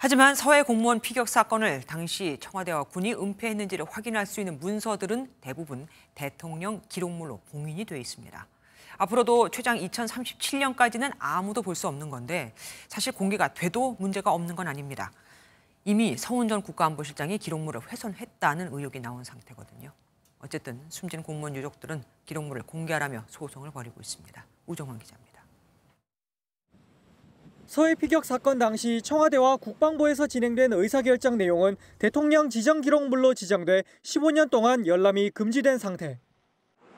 하지만 서해 공무원 피격 사건을 당시 청와대와 군이 은폐했는지를 확인할 수 있는 문서들은 대부분 대통령 기록물로 봉인이 돼 있습니다. 앞으로도 최장 2037년까지는 아무도 볼 수 없는 건데 사실 공개가 돼도 문제가 없는 건 아닙니다. 이미 서훈 전 국가안보실장이 기록물을 훼손했다는 의혹이 나온 상태거든요. 어쨌든 숨진 공무원 유족들은 기록물을 공개하라며 소송을 벌이고 있습니다. 우정환 기자입니다. 서해 피격 사건 당시 청와대와 국방부에서 진행된 의사결정 내용은 대통령 지정 기록물로 지정돼 15년 동안 열람이 금지된 상태.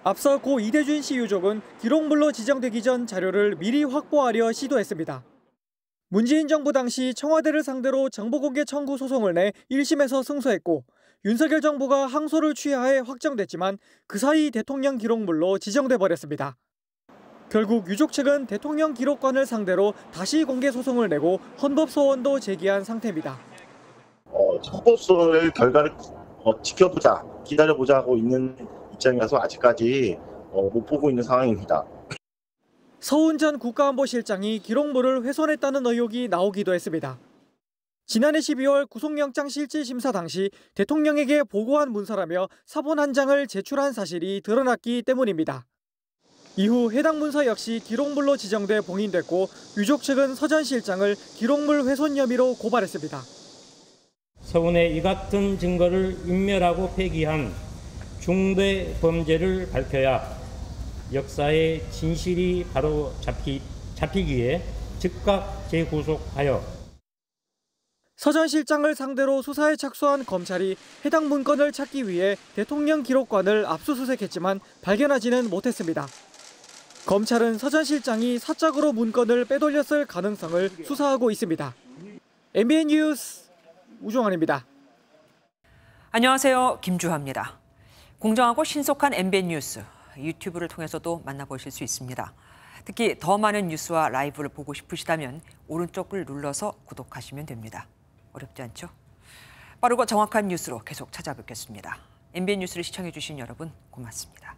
앞서 고 이대준 씨 유족은 기록물로 지정되기 전 자료를 미리 확보하려 시도했습니다. 문재인 정부 당시 청와대를 상대로 정보공개 청구 소송을 내 1심에서 승소했고 윤석열 정부가 항소를 취하해 확정됐지만 그 사이 대통령 기록물로 지정돼 버렸습니다. 결국 유족 측은 대통령 기록관을 상대로 다시 공개 소송을 내고 헌법 소원도 제기한 상태입니다. 헌법소원의 결과를 지켜보자, 기다려보자 하고 있는 입장이라서 아직까지 못 보고 있는 상황입니다. 서훈 전 국가안보실장이 기록물을 훼손했다는 의혹이 나오기도 했습니다. 지난해 12월 구속영장 실질심사 당시 대통령에게 보고한 문서라며 사본 한 장을 제출한 사실이 드러났기 때문입니다. 이후 해당 문서 역시 기록물로 지정돼 봉인됐고 유족 측은 서 전 실장을 기록물 훼손 혐의로 고발했습니다. 서훈의 이 같은 증거를 인멸하고 폐기한 중대 범죄를 밝혀야 역사의 진실이 바로 잡히기에 즉각 재구속하여 서 전 실장을 상대로 수사에 착수한 검찰이 해당 문건을 찾기 위해 대통령 기록관을 압수수색했지만 발견하지는 못했습니다. 검찰은 서 전 실장이 사적으로 문건을 빼돌렸을 가능성을 수사하고 있습니다. MBN 뉴스 우종환입니다. 안녕하세요. 김주하입니다. 공정하고 신속한 MBN 뉴스, 유튜브를 통해서도 만나보실 수 있습니다. 특히 더 많은 뉴스와 라이브를 보고 싶으시다면 오른쪽을 눌러서 구독하시면 됩니다. 어렵지 않죠? 빠르고 정확한 뉴스로 계속 찾아뵙겠습니다. MBN 뉴스를 시청해주신 여러분 고맙습니다.